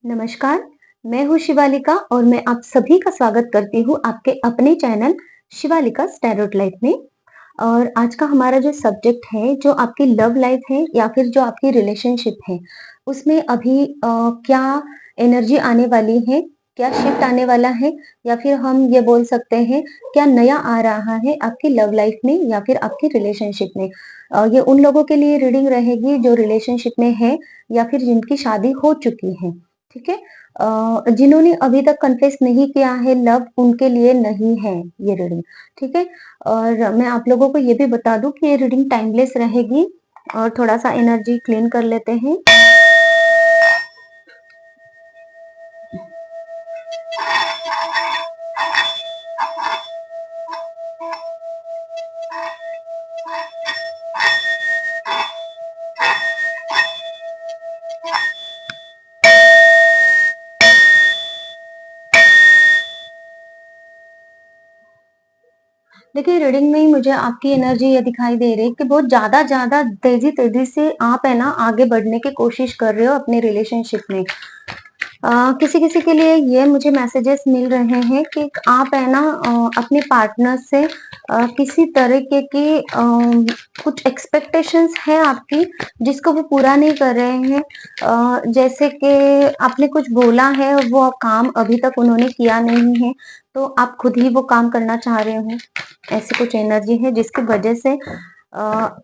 नमस्कार, मैं हूँ शिवालिका और मैं आप सभी का स्वागत करती हूँ आपके अपने चैनल शिवालिका टैरोट लाइफ में। और आज का हमारा जो सब्जेक्ट है, जो आपकी लव लाइफ है या फिर जो आपकी रिलेशनशिप है, उसमें अभी क्या एनर्जी आने वाली है, क्या शिफ्ट आने वाला है या फिर हम ये बोल सकते हैं क्या नया आ रहा है आपकी लव लाइफ में या फिर आपकी रिलेशनशिप में। ये उन लोगों के लिए रीडिंग रहेगी जो रिलेशनशिप में है या फिर जिनकी शादी हो चुकी है। ठीक है। जिन्होंने अभी तक कन्फेस नहीं किया है लव, उनके लिए नहीं है ये रीडिंग। ठीक है। और मैं आप लोगों को ये भी बता दूं कि ये रीडिंग टाइमलेस रहेगी। और थोड़ा सा एनर्जी क्लीन कर लेते हैं। देखिए, रीडिंग में ही मुझे आपकी एनर्जी ये दिखाई दे रही है कि बहुत ज़्यादा तेज़ी-तेज़ी से आप है ना आगे बढ़ने की कोशिश कर रहे हो अपने रिलेशनशिप में। किसी-किसी के लिए ये मुझे मैसेजेस मिल रहे हैं कि आप है ना अपने पार्टनर से किसी तरीके की कुछ एक्सपेक्टेशंस है आपकी जिसको वो पूरा नहीं कर रहे हैं। जैसे कि आपने कुछ बोला है वो काम अभी तक उन्होंने किया नहीं है, तो आप खुद ही वो काम करना चाह रहे हो। ऐसी कुछ एनर्जी है जिसकी वजह से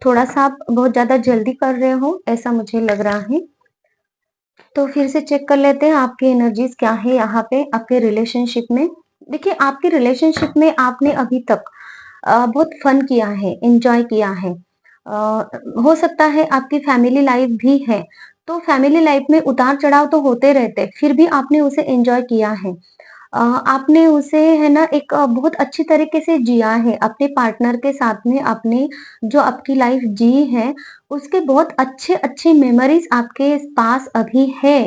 थोड़ा-सा आप बहुत ज़्यादा जल्दी कर रहे हो, ऐसा मुझे लग रहा है। तो फिर से चेक कर लेते हैं आपकी एनर्जीज क्या है यहाँ पे आपके रिलेशनशिप में। देखिए, आपके रिलेशनशिप में आपने अभी तक बहुत फन किया है, एंजॉय किया है। हो सकता है आपकी फैमिली लाइफ भी है, तो फैमिली लाइफ में उतार चढ़ाव तो होते रहते हैं, फिर भी आपने उसे एंजॉय किया है। आपने उसे है ना एक बहुत अच्छी तरीके से जिया है अपने पार्टनर के साथ में। आपने जो आपकी लाइफ जी है, उसके बहुत अच्छे-अच्छे मेमोरीज आपके पास अभी है।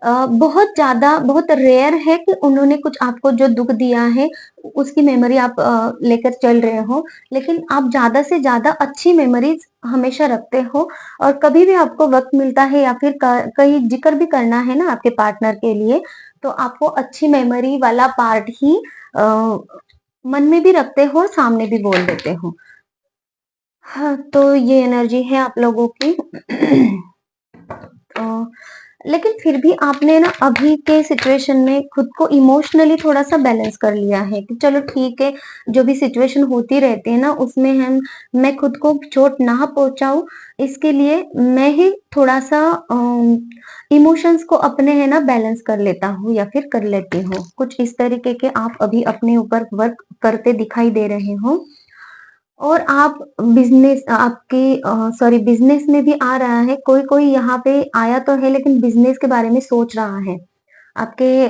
बहुत ज़्यादा बहुत रेयर है कि उन्होंने कुछ आपको जो दुःख दिया है, उसकी मेमोरी आप लेकर चल रहे हो, लेकिन आप ज़्यादा से ज़्यादा अच्छी मेमोरीज़ हमेशा रखते हो। और कभी भी आपको वक़्त मिलता है या फिर क कहीं ज़िक्र भी करना है ना आपके पार्टनर के लिए, तो आप वो अच्छी मेमोरी वाला पार्ट ही अ, मन में भी रखते हो और सामने भी बोल देते हो। हाँ, तो ये एनर्जी है आप लोगों की। अ, लेकिन फिर भी आपने ना अभी के सिचुएशन में खुद को इमोशनली थोड़ा-सा बैलेंस कर लिया है कि चलो ठीक है, जो भी सिचुएशन होती रहती है ना उसमें हम मैं खुद को चोट ना पहुँचाऊँ, इसके लिए मैं ही थोड़ा-सा इमोशंस को अपने है ना बैलेंस कर लेता हूँ या फिर कर लेती हूँ। कुछ इस तरीके के आप अभी अपने ऊपर वर्क करते दिखाई दे रहे हो। और आप बिज़नेस आपकी सॉरी बिज़नेस में भी आ रहा है, कोई-कोई यहाँ पे आया तो है लेकिन बिज़नेस के बारे में सोच रहा है। आपके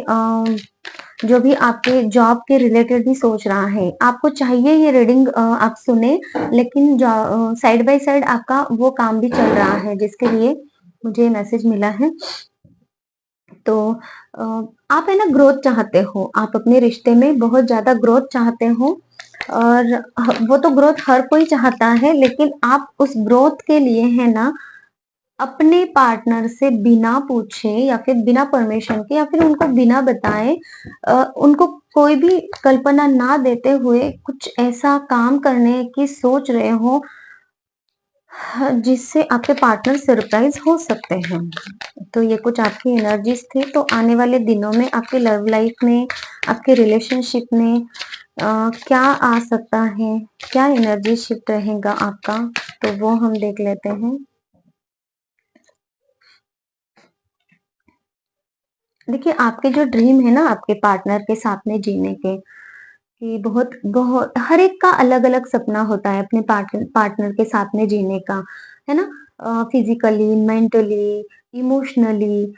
जो भी आपके जॉब के रिलेटेड भी सोच रहा है। आपको चाहिए ये रीडिंग आप सुने, लेकिन साइड बाय साइड आपका वो काम भी चल रहा है जिसके लिए मुझे मैसेज मिला है। तो अ, आप है ना ग्रोथ चाहते हो, आप अपने रिश्ते में बहुत ज़्यादा ग्रोथ चाहते हो। और वो तो ग्रोथ हर कोई चाहता है, लेकिन आप उस ग्रोथ के लिए है ना अपने पार्टनर से बिना पूछे या फिर बिना परमिशन के या फिर उनको बिना बताए उनको कोई भी कल्पना ना देते हुए कुछ ऐसा काम करने की सोच रहे हो, हाँ, जिससे आपके पार्टनर सरप्राइज हो सकते हैं। तो ये कुछ आपकी एनर्जीज थी। तो आने वाले दिनों में आपके लव लाइफ में, आपके रिलेशनशिप में क्या आ सकता है, क्या एनर्जी शिफ्ट रहेगा आपका, तो वो हम देख लेते हैं। देखिए, आपके जो ड्रीम है ना आपके पार्टनर के साथ में जीने के, कि बहुत बहुत हर एक का अलग-अलग सपना होता है अपने पार्टनर के साथ में जीने का, है ना? Physically, mentally, emotionally,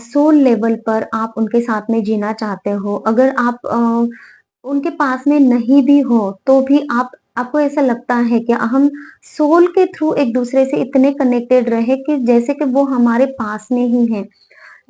soul level पर आप उनके साथ में जीना चाहते हो। अगर आप उनके पास में नहीं भी हो, तो भी आपको ऐसा लगता है कि हम सोल के थ्रू एक-दूसरे से इतने कनेक्टेड रहे कि जैसे कि वो हमारे पास में ही हैं।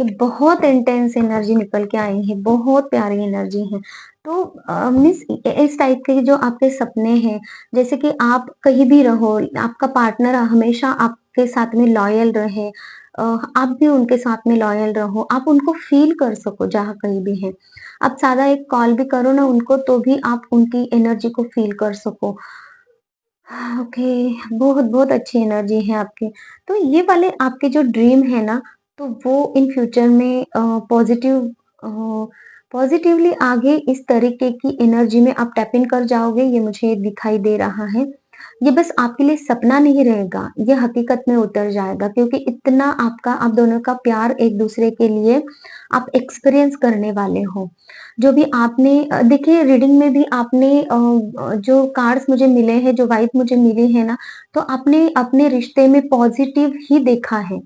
ये बहुत इंटेंस एनर्जी निकल के आई है, बहुत प्यारी एनर्जी है। तो मीन्स इस टाइप के जो आपके सपने हैं, जैसे कि आप कहीं भी रहो, आपका पार्टनर हमेशा आपके साथ में लॉयल रहे, आप भी उनके साथ में लॉयल रहो, आप उनको फ़ील कर सको जहाँ कहीं भी हैं। आप सादा एक कॉल भी करो ना उनको तो भी आप उनकी एनर्जी को फ़ील कर सको। ओके, बहुत-बहुत अच्छी एनर्जी है आपकी। तो ये वाले आपके जो ड्रीम है ना, तो वो इन फ्यूचर में अ, पॉज़िटिवली आगे इस तरीके की एनर्जी में आप टैप इन कर जाओगे, ये मुझे दिखाई दे रहा है। ये बस आपके लिए सपना नहीं रहेगा, ये हकीकत में उतर जाएगा क्योंकि इतना आपका आप दोनों का प्यार एक-दूसरे के लिए आप एक्सपीरियंस करने वाले हो। जो भी आपने देखिए रीडिंग में भी आपने जो कार्ड्स मुझे मिले हैं, जो वाइब मुझे मिली है ना, तो आपने अपने रिश्ते में पॉज़िटिव ही देखा है,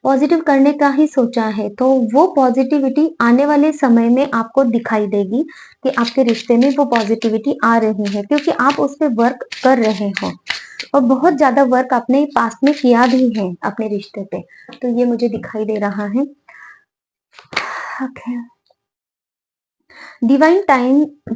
पॉज़िटिव करने का ही सोचा है, तो वो पॉज़िटिविटी आने वाले समय में आपको दिखाई देगी कि आपके रिश्ते में वो पॉज़िटिविटी आ रही है क्योंकि आप उस पे वर्क कर रहे हो और बहुत ज़्यादा वर्क आपने पास्ट में किया भी है अपने रिश्ते पे, तो ये मुझे दिखाई दे रहा है। Okay. Divine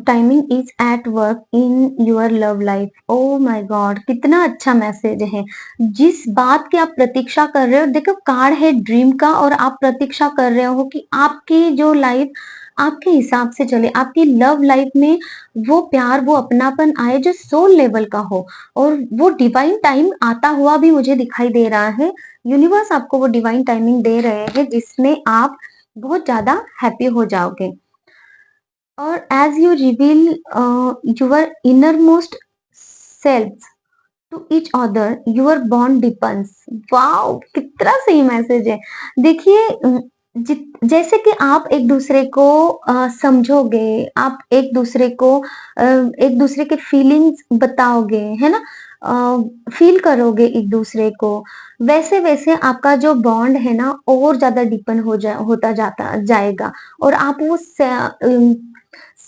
timing is at work in your love life. Oh my God, कितना अच्छा मैसेज है। जिस बात की आप प्रतीक्षा कर रहे हो, देखो कार्ड है ड्रीम का और आप प्रतीक्षा कर रहे हो कि आपकी जो लाइफ आपके हिसाब से चले, आपकी लव लाइफ में वो प्यार वो अपनापन आए जो सोल लेवल का हो और वो डिवाइन टाइम आता हुआ भी मुझे दिखाई दे रहा है। यूनिवर्स आपको वो डिवाइन टाइमिंग दे रहे हैं जिसमें आप बहुत ज्यादा हैप्पी हो जाओगे। और as you reveal your innermost selves to each other, your bond deepens। Wow, कितना सही मैसेज है। देखिए जैसे कि आप एक दूसरे को समझोगे, आप एक दूसरे को एक दूसरे के फीलिंग्स बताओगे, है ना? फील करोगे एक दूसरे को, वैसे वैसे आपका जो बॉन्ड है ना और ज्यादा डीपन होता जाता जाएगा और आप वो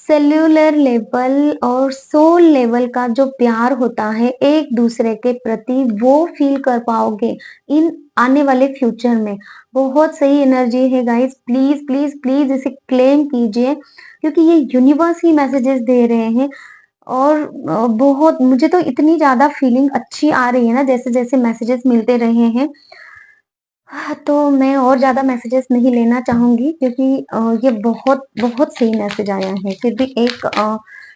सेल्यूलर लेवल और सोल लेवल का जो प्यार होता है एक दूसरे के प्रति वो फील कर पाओगे इन आने वाले फ्यूचर में। बहुत सही एनर्जी है गाइस, प्लीज प्लीज प्लीज इसे क्लेम कीजिए क्योंकि ये यूनिवर्स ही मैसेजेस दे रहे हैं और बहुत मुझे तो इतनी ज्यादा फीलिंग अच्छी आ रही है ना जैसे जैसे मैसेजेस मिलते रहे हैं। तो मैं और ज़्यादा मैसेजेस नहीं लेना चाहूँगी क्योंकि ये बहुत बहुत सही मैसेज आया है। फिर भी एक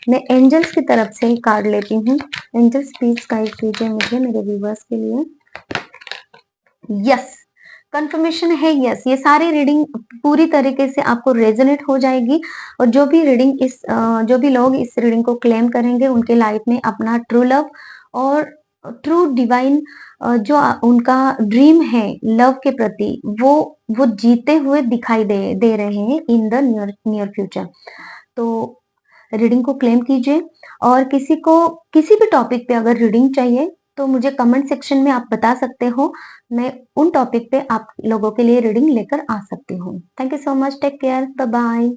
मैं एंजल्स की तरफ से कार्ड लेती हूँ। एंजल्स प्लीज़ गाइड कीजिए मुझे मेरे व्यूअर्स के लिए। यस, कंफर्मेशन है यस। ये सारी रीडिंग पूरी तरीके से आपको रेजोनेट हो जाएगी और जो भी लोग इस रीडिंग को क्लेम करेंगे उनके लाइफ में अपना ट्रू लव और ट्रू डिवाइन उनका ड्रीम है लव के प्रति वो जीते हुए दिखाई दे रहे हैं in the near near future. तो रीडिंग को क्लेम कीजिए और किसी को किसी भी टॉपिक पे अगर रीडिंग चाहिए तो मुझे कमेंट सेक्शन में आप बता सकते हो। मैं उन टॉपिक पे आप लोगों के लिए रीडिंग लेकर आ सकती हूँ। Thank you so much, take care, bye bye.